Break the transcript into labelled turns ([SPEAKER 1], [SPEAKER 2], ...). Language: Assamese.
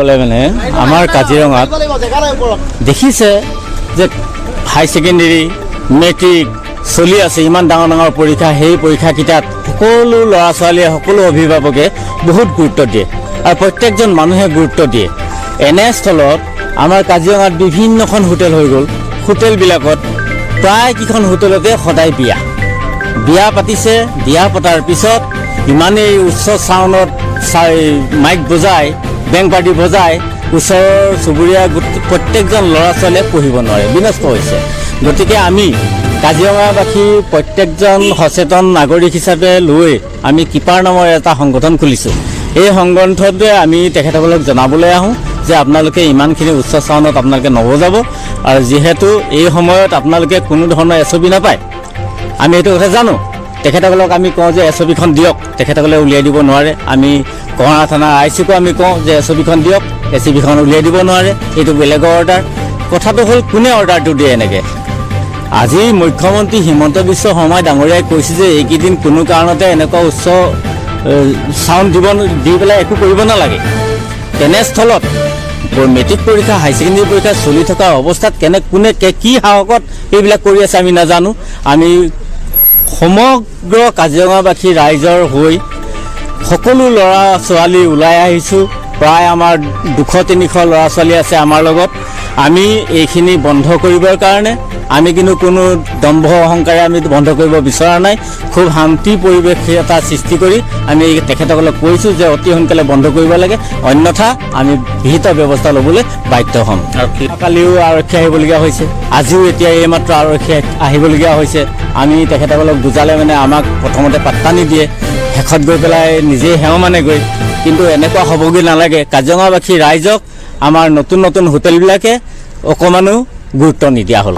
[SPEAKER 1] গ'লে মানে আমাৰ কাজিৰঙাত দেখিছে যে হাই ছেকেণ্ডেৰী মেট্ৰিক চলি আছে, ইমান ডাঙৰ ডাঙৰ পৰীক্ষা, সেই পৰীক্ষাকেইটাত সকলো ল'ৰা ছোৱালীয়ে সকলো অভিভাৱকে বহুত গুৰুত্ব দিয়ে আৰু প্ৰত্যেকজন মানুহে গুৰুত্ব দিয়ে। এনেস্থলত আমাৰ কাজিৰঙাত বিভিন্নখন হোটেল হৈ গ'ল। হোটেলবিলাকত প্ৰায়কেইখন হোটেলতে সদায় বিয়া পাতিছে। বিয়া পতাৰ পিছত ইমানেই উচ্চ চাউনত মাইক বজাই, বেং পাৰ্টি বজাই ওচৰৰ চুবুৰীয়া প্ৰত্যেকজন ল'ৰা ছোৱালীয়ে পঢ়িব নোৱাৰে, বিনষ্ট হৈছে। গতিকে আমি কাজিৰঙাবাসী প্ৰত্যেকজন সচেতন নাগৰিক হিচাপে লৈ আমি কিপাৰ নামৰ এটা সংগঠন খুলিছোঁ। এই সংগঠনটোৱে আমি তেখেতসকলক জনাবলৈ আহোঁ যে আপোনালোকে ইমানখিনি উচ্চ চাউনত আপোনালোকে নবজাব, আৰু যিহেতু এই সময়ত আপোনালোকে কোনো ধৰণৰ এছবি নাপায়, আমি এইটো কথা জানো। তেখেতসকলক আমি কওঁ যে এছবিখন দিয়ক, তেখেতসকলে উলিয়াই দিব নোৱাৰে। আমি কঁহৰা থানা IC-কো আমি কওঁ যে এছবিখন দিয়ক, এছবিখন উলিয়াই দিব নোৱাৰে, এইটো বেলেগৰ অৰ্ডাৰ। কথাটো হ'ল কোনে অৰ্ডাৰটো দিয়ে এনেকৈ। আজি মুখ্যমন্ত্ৰী হিমন্ত বিশ্ব শৰ্মাই ডাঙৰীয়াই কৈছে যে এইকেইদিন কোনো কাৰণতে এনেকুৱা উচ্চ চাউণ্ড দি পেলাই একো কৰিব নালাগে। তেনেস্থলত মেট্ৰিক পৰীক্ষা, হাই ছেকেণ্ডেৰী পৰীক্ষা চলি থকা অৱস্থাত কোনে কি সাহসত এইবিলাক কৰি আছে আমি নাজানো। আমি সমগ্ৰ কাজিৰঙাবাসী ৰাইজৰ হৈ সকলো ল'ৰা ছোৱালী ওলাই আহিছোঁ। প্ৰায় আমাৰ 200-300 ল'ৰা ছোৱালী আছে আমাৰ লগত। আমি এইখিনি বন্ধ কৰিবৰ কাৰণে আমি কিন্তু কোনো দম্ভ অহংকাৰে আমি বন্ধ কৰিব বিচৰা নাই। খুব শান্তি পৰিৱেশ এটা সৃষ্টি কৰি আমি তেখেতসকলক কৈছোঁ যে অতি সোনকালে বন্ধ কৰিব লাগে, অন্যথা আমি বিহিত ব্যৱস্থা ল'বলৈ বাধ্য হ'ম। কালিও আৰক্ষী আহিবলগীয়া হৈছে, আজিও এতিয়া এইমাত্ৰ আৰক্ষী আহিবলগীয়া হৈছে। আমি তেখেতসকলক বুজালে মানে আমাক প্ৰথমতে পাত্তা নিদিয়ে, শেষত গৈ পেলাই নিজেই হেও মানেগৈ। কিন্তু এনেকুৱা হ'বগৈ নালাগে। কাজিৰঙাবাসী ৰাইজক আমাৰ নতুন নতুন হোটেলবিলাকে অকণমানো গুৰুত্ব নিদিয়া হ'ল।